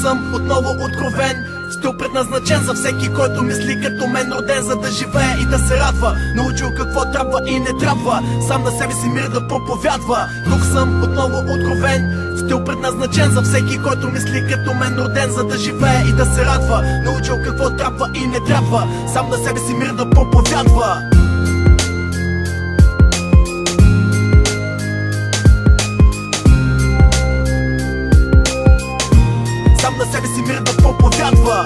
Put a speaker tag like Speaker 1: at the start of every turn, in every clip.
Speaker 1: съм отново откровен, стил предназначен за всеки, който мисли като мен, роден за да живее и да се радва. Научил какво трябва и не трябва, сам на себе си мир да проповядва. Тук съм отново откровен, стил предназначен за всеки, който мисли като мен, роден за да живее и да се радва. Научил какво трябва и не трябва, сам на себе си мир да проповядва. Сам на себе си мир да проповядва.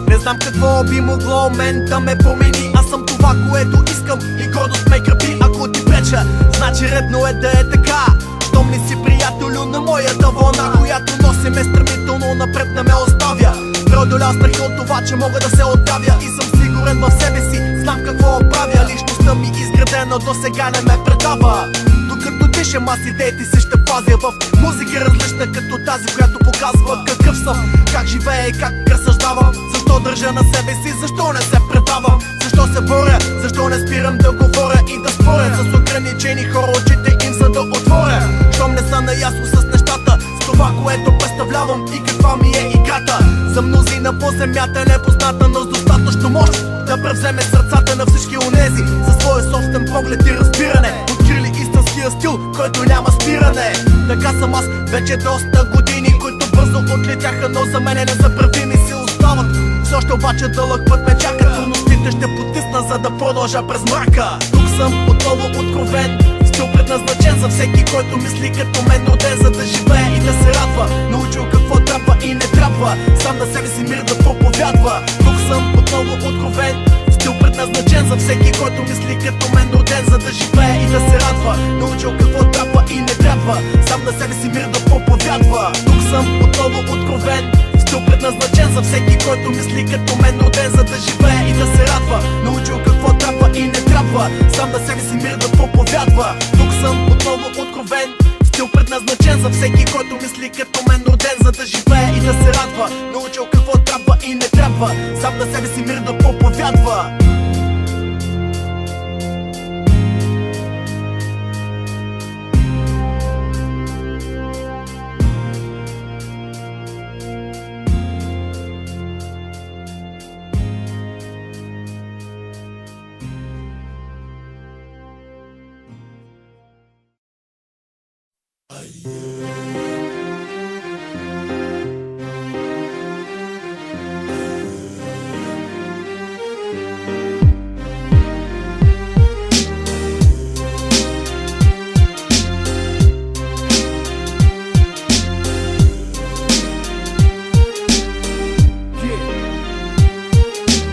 Speaker 1: Не знам какво би могло мен да ме промени. Аз съм това, което искам и гордост ме крепи. Ако ти преча, значи редно е да е така. Щом не си приятелю на моята вълна, която носи ме стремително напред, не ме оставя. Преодолял страхи от това, че мога да се отдавя и съм сигурен в себе си, знам какво правя. Личността ми изградена до сега не ме предава. Докато дишам аз идеите си ще пазя в музика различна като тази, която показва какъв съм, как живея и как разсъждавам. Защо държа на себе си, защо не се предавам, защо се боря, защо не спирам да говоря и да споря с ограничени хора, очите им за да отворя. Щом не са наясно с нещата, с това, което представлявам и каква ми е играта. За мнозина по земята е непозната, но с достатъчно мощ да превземе сърцата на всички онези за своя собствен поглед и разбиране. Открили истинския стил, който няма спиране. Така съм аз вече доста години, които бързо отлетяха, но за мене незабравими си остават. Все още обаче дълъг път ме чака, трудностите ще потисна, за да продължа през мрака. Тук съм отново откровен, стил предназначен за всеки, който мисли като мен, роден за да живее и да се радва. Научил какво трябва и не трябва, сам на себе си мир да проповядва. Тук съм отново откровен, стил предназначен за всеки, който мисли като мен, роден за да живее и да се радва. Научил какво трябва и не трябва, сам на себе си мир да проповядва. Тук съм отново откровен, стил предназначен за всеки, който мисли като мен, роден за да живее и да се радва. Научил какво трябва и не трябва, сам на себе си мир да проповядва. Тук съм отново откровен, стил предназначен за всеки, който мисли като мен, роден за да живее и да се радва. Научил какво трябва и не трябва, сам на себе си мир да проповядва.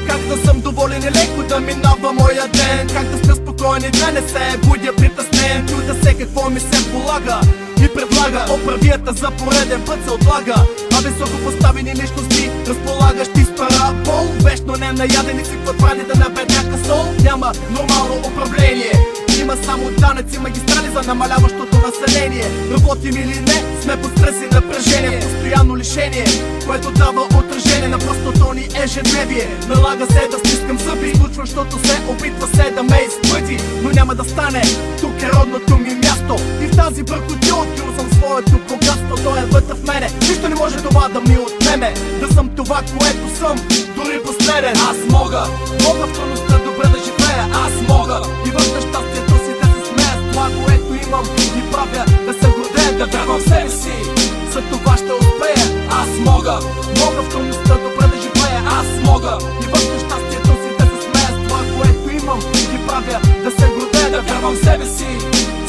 Speaker 1: Как да съм доволен и леко да минава моя ден, как да сме спокойни, да не се будя притеснен. Чуда се какво ми се полага и предлага, оправията за пореден път се отлага. А високо поставени личности, разполагащи с парабол, вечно не наядени си квадрани да набедняка сол. Няма нормално управление, има само данъци, магистрали за намаляващото население. Работим или не, сме под стрес и напрежение, постоянно лишение, което дава отражение на простото ни ежедневие. Налага се да стискам зъби, случващото се опитва се да ме изпъти, но няма да стане, тук е родното ми място. И в тази бъркотия открил съм своето богатство, то е вътре в мене, нищо не може това да ми отнеме. Да съм това, което съм, дори последен. Аз мога в трудността добре да живея, аз мога и в нещастието си да се смея с това, което имам и правя, да се гордея, да вярвам в себе си. За това ще успея, аз мога в трудността добре да живея, аз мога и в нещастието си да се смея с това, което имам и правя, да се гордея, да вярвам в себе си.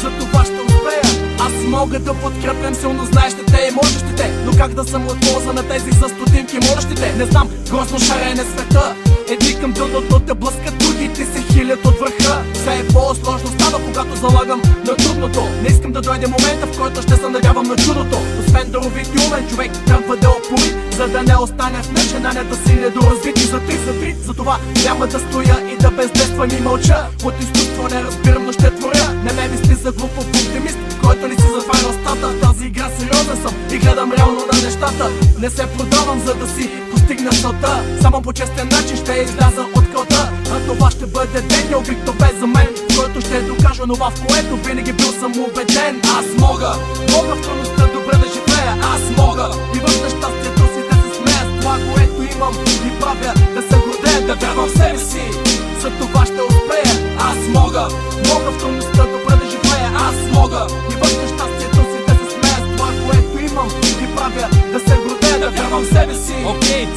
Speaker 1: За това ще успея. Аз мога да подкрепям силно знаещите и можещите, но как да съм от полза на тези за стотинки можещите? Не знам, грозно шарене света, едни към дъното те блъскат, другите се хилят от върха. Все е по-сложно става, когато залагам на трудното. Не искам да дойде момента, в който ще се надявам на чудото. Освен даровит и умен човек трябва да опори, за да не остане в начинанията си недоразвити. За три, за това няма да стоя и да бездействам и мълча. От изкуство не разбирам, но ще творя. Не ме мисли за глупав оптимист, който не си затваря устата. В тази игра сериозен съм и гледам реално на нещата. Не се продавам, за да си постигна целта, само по честен начин ще изляза от кълта. А това ще бъде ден необикновен за мен, в който ще докажа онова, в което винаги бил съм убеден. Аз мога в трудността добре да живея. Аз мога и в нещастието си да се смея с това, което имам и правя, да се гордея, да вярвам в себе си. За това ще успея. Аз мога в трудността добре да живея. Аз мога и в нещастието си да се смея с това, което имам и правя, да се гордея, да вярвам в себе си.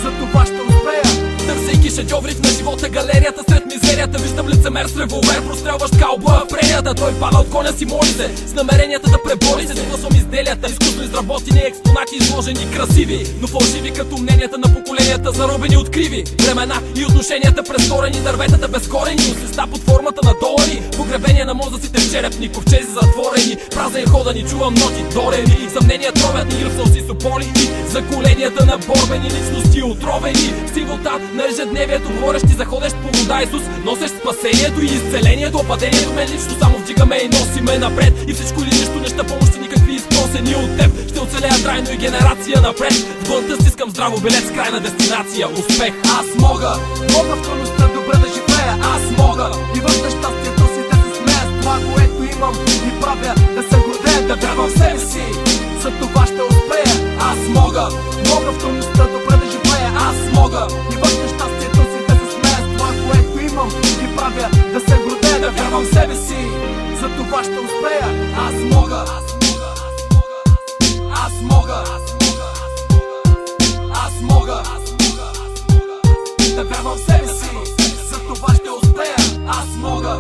Speaker 1: За това ще успея.
Speaker 2: Търсейки шедьоврите на живота, галерията сред мизерията, виждам лицемер с револвер, прострелващ каубоя в прерията. Той пада от коня си, моли се, с намеренията да пребори се. Гласом изделията, изкусно изработени експонати, изложени красиви, но фалшиви като мненията на поколенията, заробени от криви времена и отношенията, престорени дърветата безкорени, от листа под формата на долари, погребения на мозъците в черепни ковчези затворени, празен хода ни, чувам ноти дорени, съмнения тровят ни, липсал си сополи и заколенията на борбени личности отровени. Сивота на ежедневието, говорещи за ходещ по вода Исус, носещ спасението и изцелението. Падението мен лично само вдигаме и носиме напред, и всичко или нищо, неща помощи, никакви изпросени от теб. Ще оцелея трайно и генерация напред. В бънта стискам здраво билет с крайна дестинация, успех.
Speaker 1: Аз мога в трудността добре да живея. Аз мога и в нещастието си да се смея с това, което имам и правя, да се гордея, да вярвам в себе си. За това ще успея. Аз мога в трудността добре да живея. Аз мога и в нещастието си да се смея с това, което имам и правя, да се гордея, да вярвам в себе си. За това ще успея. Аз мога да вярвам в себе си. За това ще успея. Аз мога.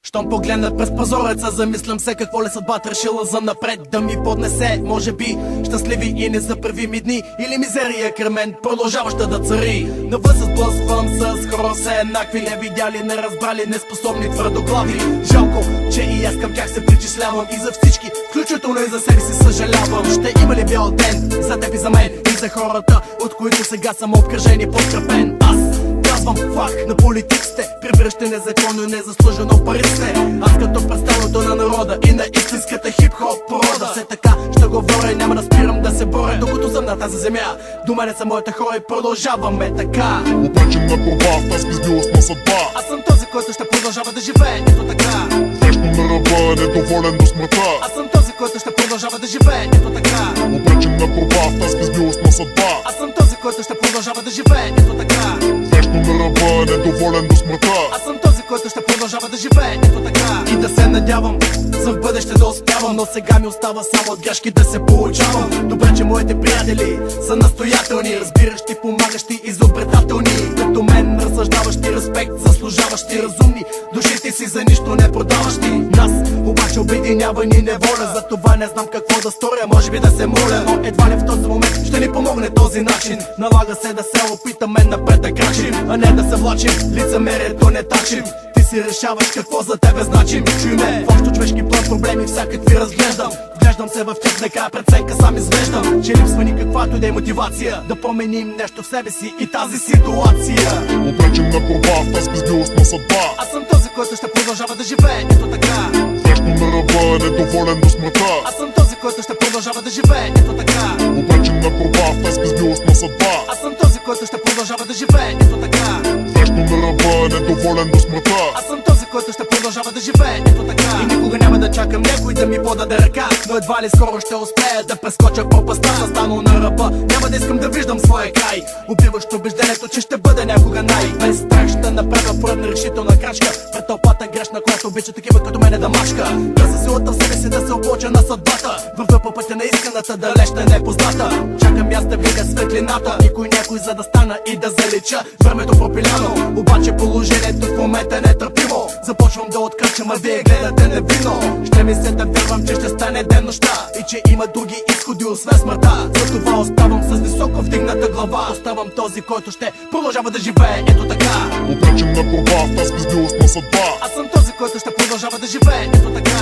Speaker 1: Щом погледнат през прозореца, замислям се какво ли съдбата решила за напред да ми поднесе. Може би щастливи и незабравими дни, или мизерия край мен, продължаваща да цари. Навън се сблъсквам с хора все еднакви, не видяли, не разбрали, неспособни твърдоглави. Жалко, че и аз към тях се причислявам, и за всички, включително и за себе си съжалявам. Ще има ли бял ден за теб и за мен, и за хората, от които сега съм обкръжен и подкрепен? Аз казвам факт на политиците, превръщане незаконно и незаслужено парите. Аз като представител на народа и на истинската хип-хоп порода, все така ще говоря и няма да спирам да се боря, докато съм на тази земя. До мене са моите хора и продължаваме така.
Speaker 3: Обречен на борба в тази безмилостна съдба.
Speaker 1: Аз съм този, който ще продължава да живее ето така.
Speaker 3: Вечно на ръба, недоволен до смъртта.
Speaker 1: Аз съм този, който ще продължава да живее ето така.
Speaker 3: Обречен на борба в тази безмилостна съдба.
Speaker 1: Аз съм този, който ще продължава да живее ето така.
Speaker 3: Вечно на ръба, недоволен до смъртта.
Speaker 1: Аз съм този, който ще продължава да живее ето така. И да се надявам за в бъдеще да успявам, но сега ми остава само от грешки да се получавам. Добре, че моите приятели са настоятелни, разбиращи, помагащи, изобретателни, като мен, разсъждаващи, респект, заслужаващи, разумни, душите си за нищо не продаващи. Нас обаче обединява ни неволя, за това не знам какво да сторя, може би да се моля, но едва ли в този момент ще ни помогне този начин. Налага се да се опитаме напред да крачим, а не да се влачим, лицемерието не тачим. Ти си решаваш какво за тебе значи. Чуй ме, в общо човешки план проблеми всякакви разглеждам. Вглеждам се в тях, нека преценка сам извеждам, че липсва никаквато и да е мотивация да променим нещо в себе си и тази ситуация.
Speaker 3: Обречен на борба в тази безмилостна съдба.
Speaker 1: Аз съм този, който ще продължава да живее ето така.
Speaker 3: Вечно на ръба, недоволен до смъртта.
Speaker 1: Аз съм този, който ще продължава да живее ето така.
Speaker 3: Обречен на борба в тази безмилостна съдба.
Speaker 1: Аз съм този, който ще продължава да живее ето така.
Speaker 3: Вечно на ръба, недоволен до смъртта.
Speaker 1: Аз съм този, който ще продължава да живее ето така. И никога няма да чакам някой да ми подаде ръка, но едва ли скоро ще успея да прескоча пропаста. Застанал на ръба, няма да искам да виждам своя край, убиващо убеждението, че ще бъде някога без страх ще направя поредна решителна крачка пред тълпата грешна, която обича такива като мене да мачка. Бърза силата в себе си да се облоча на съдбата, вървя по пътя на истината, далечна и непозната. Чакам аз да видя светлината, никой някой за да стана и да залича времето пропиляно. Обаче положението в момента е нетърпимо, Започвам да откачам, а вие гледате невинно. Ще ми се да вярвам, че ще стане ден нощта и че има други изходи освен смъртта. Затова оставам с високо вдигната глава. Оставам този, който ще продължава да живее. Ето така.
Speaker 3: Обречен на борба в тази безмилостна съдба.
Speaker 1: Аз съм този, който ще продължава да живее. Ето така.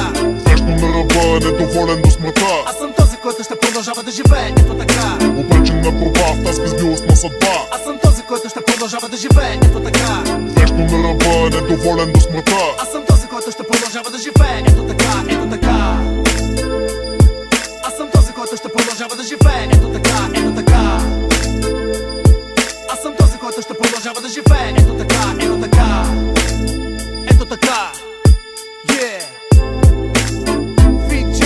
Speaker 3: Вечно на ръба, недоволен до смъртта.
Speaker 1: Аз съм този, който ще продължава да живее. Ето така.
Speaker 3: Обречен на борба в тази безмилостна съдба.
Speaker 1: Аз съм този, който ще продължава да живее. Ето така.
Speaker 3: Вечно на ръба, недоволен до смъртта.
Speaker 1: Аз съм този, който ще продължава да живее. Ето така, ето така. Аз съм този, който ще продължава да живее. Ето така, ето така. Аз съм този, който ще продължава да живее. Ето така, ето така. Ето така. Yeah. VJ.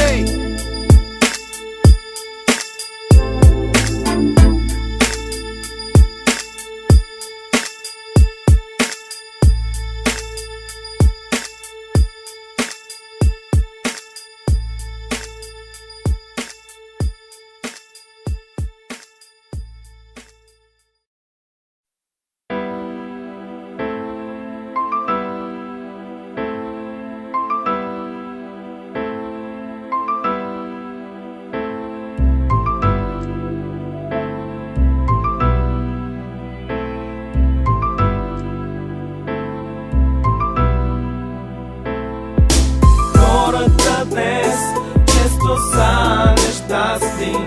Speaker 4: Хората днес често са нещастни,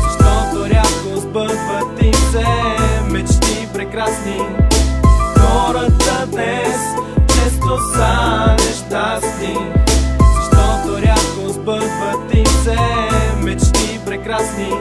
Speaker 4: защото рядко сбъдват им се мечти прекрасни. Хората днес често са нещастни, защото рядко сбъдват им се мечти прекрасни.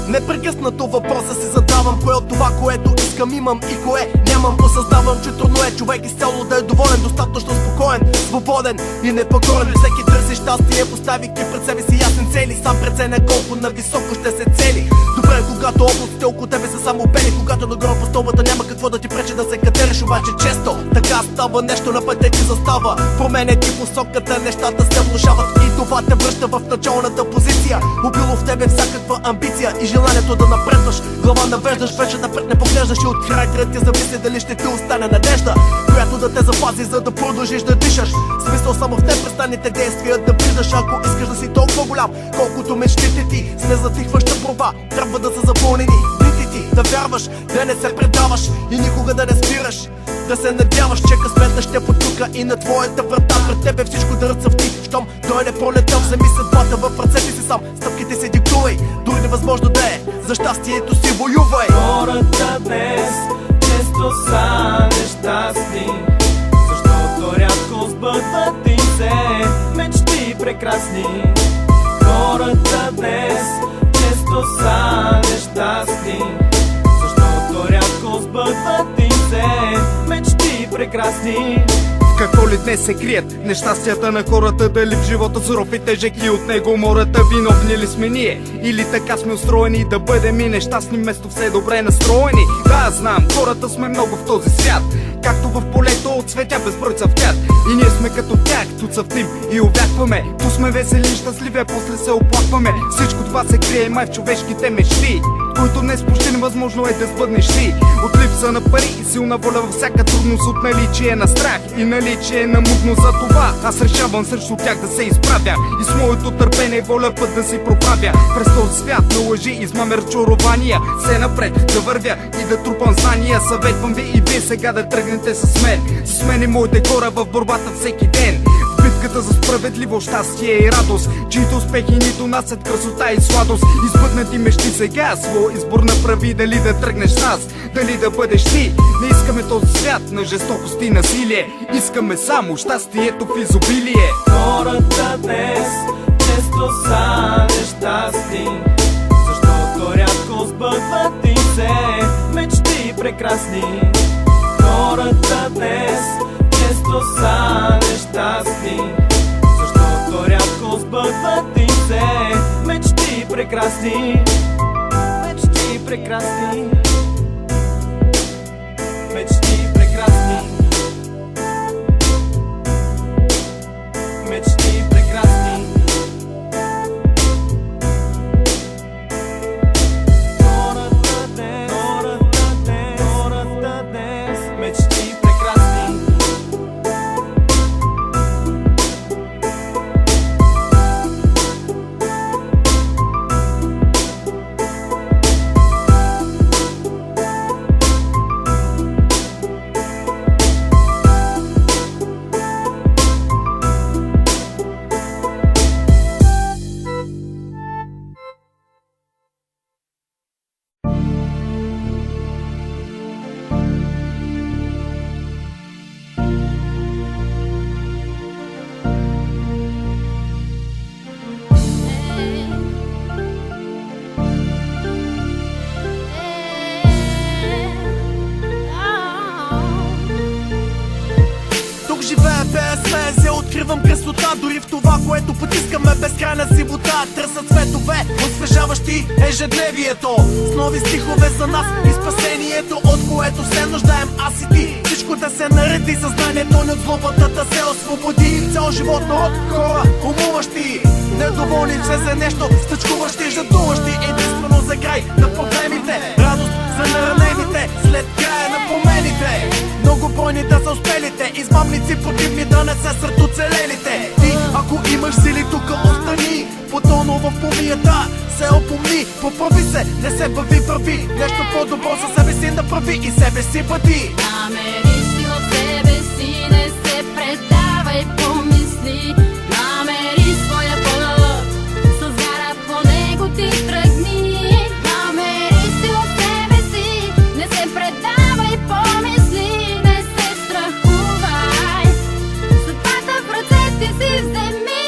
Speaker 1: Непрекъснато въпроса си задавам: кое от това, което искам, имам и кое нямам. Осъзнавам, че трудно е човек изцяло да е доволен, достатъчно спокоен, свободен и непокорен. Всеки търси щастие, поставяйки пред себе си ясни цели. Сам преценя колко нависоко ще се цели. Добре, когато областите около тебе са само бели, когато нагоре по столбата няма какво да ти пречи да се катериш. Обаче често така става, нещо на пътя ти застава. Променя ти посоката, нещата се влошават и това те връща в началната позиция. Убило в тебе всякаква амбиция и желанието да напредваш. Глава навеждаш, вече напред не поглеждаш и от характера ти зависи дали ще ти остане надежда, която да те запази, за да продължиш да дишаш. Смисъл само в непрестанните действия да виждаш. Ако искаш да си толкова голям, колкото мечтите ти с незатихваща борба, трябва да са запълнени дните ти. Да вярваш, да не се предаваш и никога да не спираш. Да се надяваш, че късмета ще потука и на твоята врата. Пред тебе всичко да ръцъвти, щом дойде пролетта. Вземи съдбата в ръцете си сам, стъпките си диктувай. Дори невъзможно да е, за щастието си воювай.
Speaker 4: Хората днес често са нещастни, защото рядко сбъдват им се мечти прекрасни. Хората днес често са нещастни, защото рядко сбъдват им се мечти прекрасни.
Speaker 5: Какво ли днес се крият нещастията на хората? Дали в живота суров и тежък и от него мората? Виновни ли сме ние? Или така сме устроени да бъдем и нещастни вместо все добре настроени? Да, знам, хората сме много в този свят, както в полето от цветя безброй цъфтят. И ние сме като тях, тут цъфтим и увякваме. Ту сме весели и щастливи, а после се оплакваме. Всичко това се крие май в човешките мечти, които днес почти невъзможно е да сбъднеш ти. От липса на пари и силна воля във всяка трудност, от наличие на страх и наличие на мудност. За това аз решавам срещу тях да се изправя и с моето търпение и воля път да си проправя. През този свят на лъжи, измами, разчарования се напред да вървя и да трупам знания. Съветвам ви и вие сега да тръгнете с мен. С мен и моите хора в борбата всеки ден. Битката за справедливо щастие и радост, чието успехи ни донасят красота и сладост. Избъднати мечти сега, своя избор направи, дали да тръгнеш с нас, дали да бъдеш ти. Не искаме този свят на жестокост и насилие, искаме само щастието в изобилие.
Speaker 4: Хората днес често са нещастни, защото рядко сбъдват им се мечти прекрасни. Хората днес често са нещастни, защото рядко сбъдват им се мечти прекрасни. Мечти прекрасни. Мечти прекрасни. Мечти прекрасни. Хората днес мечти прекрасни.
Speaker 1: живея без везе, откривам красота дори в това, което потискаме безкрайна сивота. Търся цветове, освежаващи ежедневието, с нови стихове за нас и спасението, от което се нуждаем аз и ти. Всичко да се нареди, съзнанието ни от злобата да се освободи. Цял живот народ, хора, умуващи, недоволни, че за нещо стъчкуващи, жадуващи единствено за край на проблемите, радост за наранените след края на промените. Многобройни да са успелите, измамници противни да не се сред оцелелите. Ти, ако имаш сили, тук остани, потонал в помията, се опомни, поправи се, не се прави нещо по-добро за себе си направи и себе си пъти.
Speaker 6: Намери си в себе си, не се предавай, помисли. Намери своя път, с вяра по него ти тръгни. Намери си в себе си, не се предавай, помисли. Не се страхувай, съдбата в ръцете си вземи.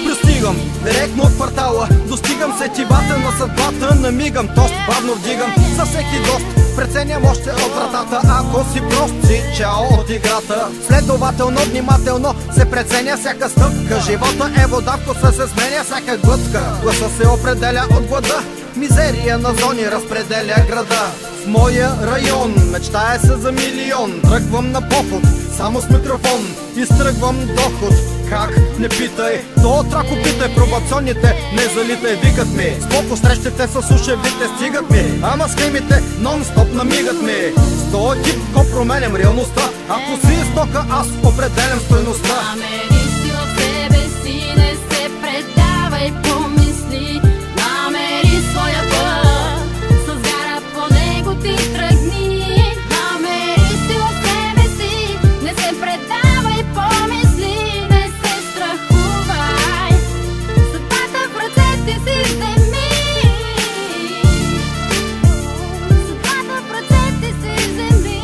Speaker 5: Пристигам директно от квартала, достигам сетивата на съдбата, намигам, тост бавно вдигам за всеки гост. Преценям още от вратата, ако си прост си чао от играта. Следователно, внимателно се преценя всяка стъпка. Живота е вода, вкуса се сменя всяка глътка. Гласа се определя от глада, мизерия на зони разпределя града. В моя район мечтая се за милион. Тръгвам на поход, само с микрофон, изтръгвам доход. Как? Не питай, то от рако питай, пробационните не залитай, викат ми. Споко срещите с ушевите стигат ми, ама схемите нон-стоп намигат ми. С този тип ко променям реалността, ако си стока аз определям стойността.
Speaker 6: Намери си в себе си, не се предавай, помисли. Намери своя път, с вяра по него ти тръгни. Намери си в себе си, не се предавай, помисли. Не се страхувай, съдбата в ръцете си вземи. Съдбата в ръцете си вземи.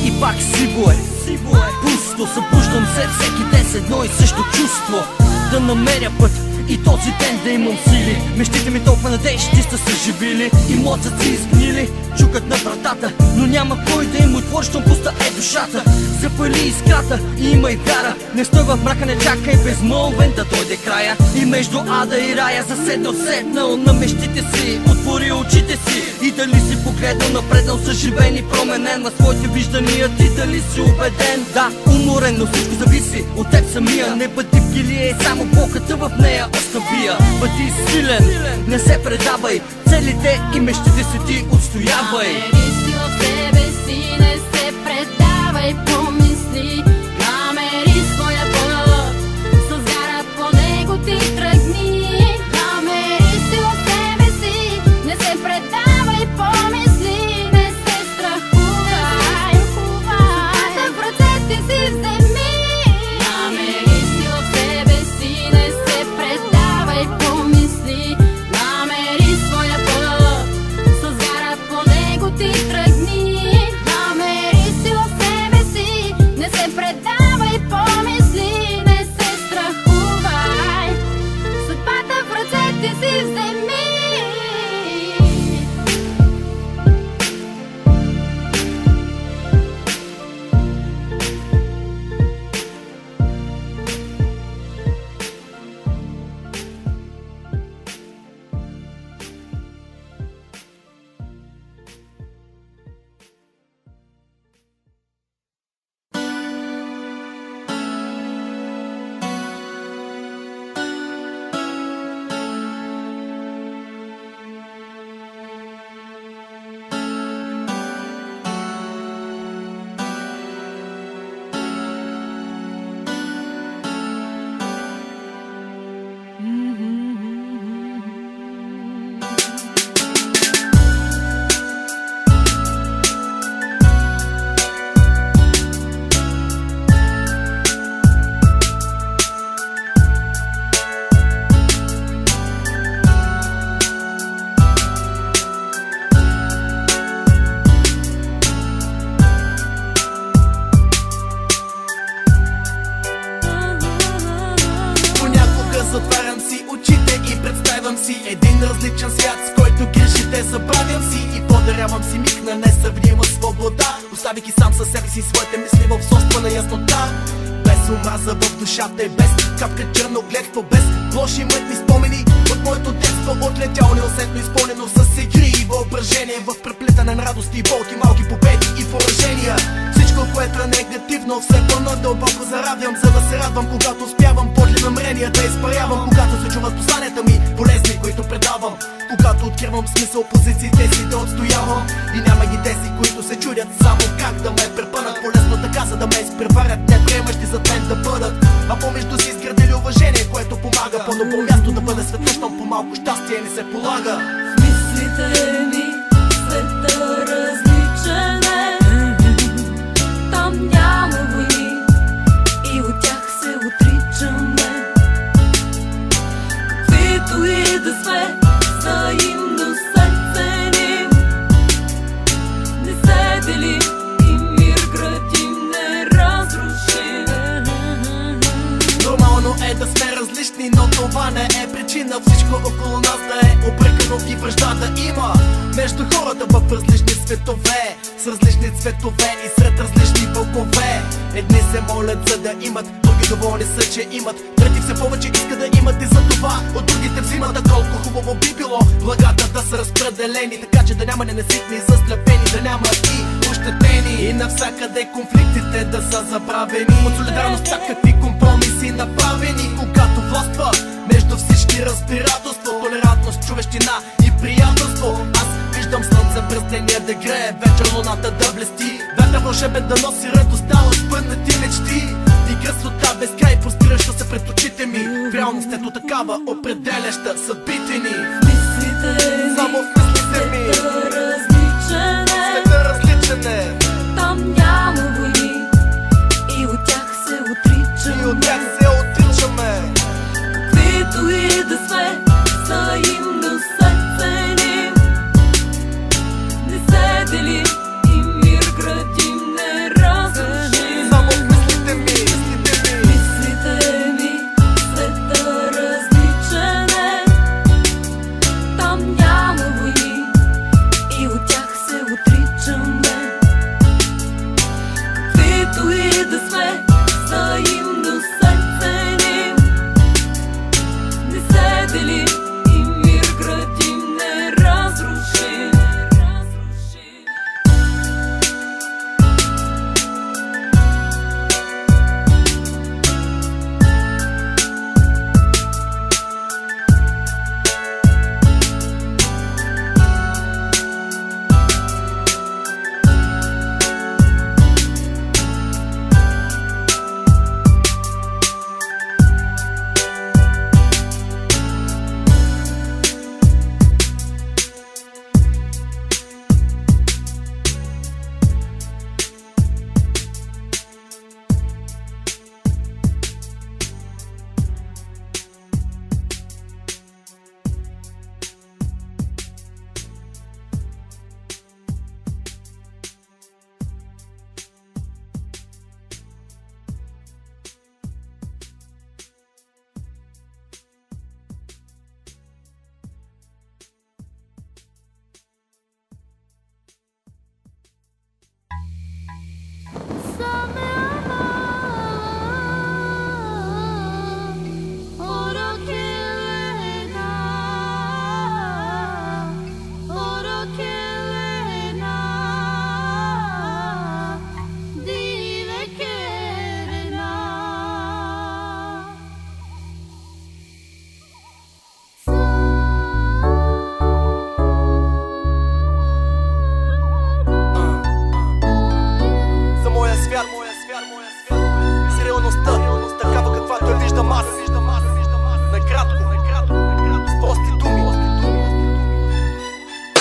Speaker 7: И пак сиво е, пусто, събуждам се всеки ден с едно и също чувство. Да намеря път и този ден да имам сили. Мечтите ми толкова надежди сте се живили и мозъци изгнили, чукат на вратата, но няма кой да им отвори, щом пуста е душата. Запали искрата и има и вяра, не стой в мрака, не чакай безмолвен да дойде края. И между ада и рая седнал на мечтите си, отвори очите си и дали си погледнал напреднал, съживен и променен на своите виждания, ти дали си убеден? Да, уморен, но всичко зависи от теб самия. Не бъди в гилия, само болката в нея оставия. Бъди силен, не се предавай, целите и мечтите си ти отстоявай.
Speaker 6: Намери си в себе си, не се предавай, помисли. Намери своя път, с вяра по него ти тръгни. Намери си в себе си, не се предавай, помисли. Не се страхувай, съдбата в ръцете си вземи. Намери си в себе си, не се предавай, помисли. Намери своя път, с вяра по него ти тръгни. Намери
Speaker 1: душата е без капка черногледство, без лоши мътни спомени от моето детство, отлетяло неусетно изпълнено с игри и въображение, в преплетане на радости и болки, малки победи и поражения. Всичко, което е негативно, все по-надълбоко заравям, за да се радвам, когато успявам подли намерения да изпарявам, когато се чуват посланията ми полезни, които предавам, когато откривам смисъл позициите си да отстоявам. И няма ги тези, които се чудят само как да ме препънат полезно така, за да ме изпреварят, не приемащи зад мен да бъдат, а помежду си изградили уважение, което помага по-добро място да бъде света, щом по-малко щастие ни се полага.
Speaker 6: Мислите ми, света различен е, там няма войни и от тях се отричаме. Каквито и да сме, взаимно се ценим, не се делим и мир градим, не разрушим.
Speaker 1: Нормално е да сме различни, но това не е причина всичко около нас да е обрекано и връжда да има между хората в различни светове, с различни цветове и сред различни вълкове. Едни се молят за да имат, други доволни са, че имат, трети все повече искат да имат и за това от другите взимат. А колко хубаво би било благата да са разпределени, така че да няма ненаситни, заслепени, да няма и ощетени, и навсякъде конфликтите да са забравени. От солидарност всякакви компромиси направени, когато властва между всички разбирателство, толерантност, човещина и приятелство. Аз виждам слънце през деня да грее, вечер луната да блести, вятър вълшебен да носи радостта от спънати мечти и красота без край, простираща се пред очите ми. В реалност ето такава, определяща съдбите ни.
Speaker 6: Мислите ми,
Speaker 1: Само в мислите ми,
Speaker 6: света различен е,
Speaker 1: света различен е,
Speaker 6: там няма войни и от тях се отричаме.
Speaker 1: и от тях се отричаме.
Speaker 6: Каквито и да сме, взаимно се ценим, не се делим и мир градим, не разрушим.
Speaker 1: Само в мислите ми, мислите ми.
Speaker 6: Мислите ми, света различен е, там няма войни и от тях се отричаме. Каквито и да сме, взаимно се ценим, не се делим и мир градим, не разрушим.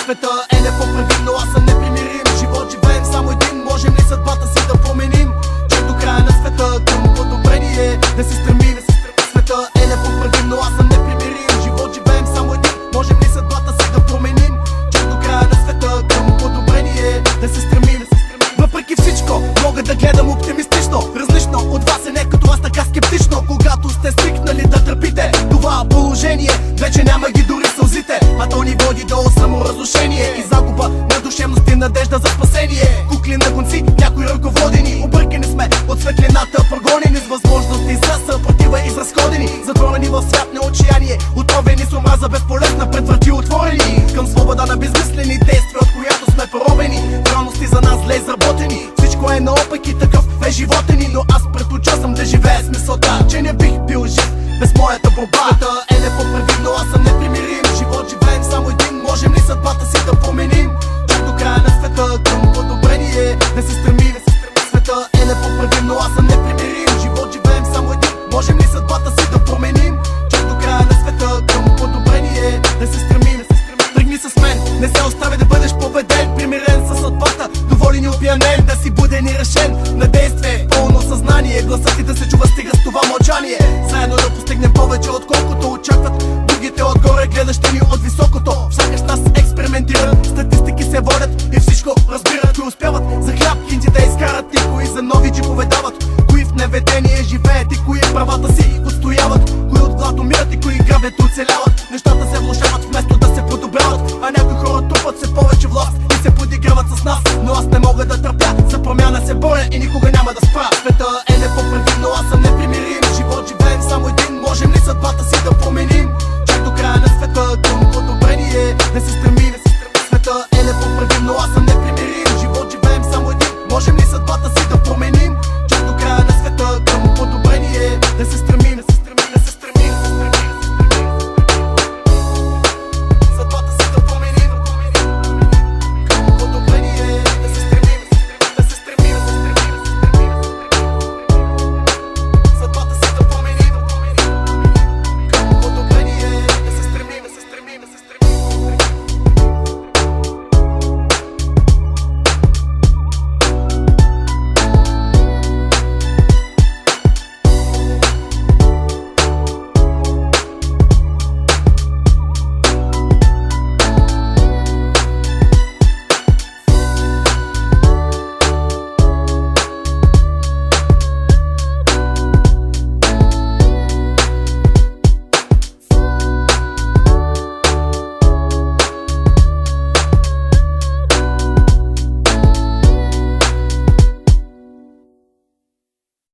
Speaker 1: Света е непоправим, но аз съм непримирим. Живот живеем само един, можем ли съдбата си да променим? Че до края на света към подобрение да се стремим. Света е непоправим, но аз съм непримирим. Живот живеем само един, можем ли съдбата си да променим? Че до края на света към подобрение да се стремим. Въпреки всичко, мога да гледам оптимистично. Различно от вас е не като аз, така скептично. Когато сте свикнали да търпите това положение, вече няма ги дори сълзите, а то ни води до саморазрушение и загуба на душевност и надежда за спасение. Кукли на конци, някои ръководени, объркани сме от светлината, прогонени с възможности за съпротивление. пред врати отворени към свобода на безмислени действия, от която сме поробени. Реалности за нас зле изработени, всичко е наопак и такъв е живота ни. Но аз предпочел съм да живея с мисълта, че не бих бил жив без моята борба. Света е непоправим, но аз съм непримирим. Живот живеем само един, можем ли съдбата си да променим? Чак до края на света към подобрение да се стремим. Света е непоправим, но аз съм непримирим. Живот живеем само един, можем ли съдбата си да променим? Чак до края на света към подобрение да се стремим. Тръгни с мен, не се остави да бъдеш победен, примирен със съдбата, доволен и опиянен, да си буден и решен на действие, пълно съзнание, гласът ти да се чува, стига с това мълчание. Заедно да постигнем повече отколкото очакват другите отгоре, гледащи ни от високото. Сякаш нас експериментират, статистики се водят и всичко разбират. Кои успяват за хляб кинти да изкарат и кои за нови джипове дават, кои в неведение живеят и кои правата си отстояват, кои от глад умират и кои грабят и оцеляват. Нещата се влошават вместо да се подобряват, а някои хора трупат се повече власт и се подиграват с нас. Но аз не мога да търпя, за промяна се боря и никога няма да спра. Света е непоправим, но аз съм непримирим. Живот живеем само един, можем ли съдбата си да променим? Чак до края на света към подобрение да се стремим. Света е непоправим, но аз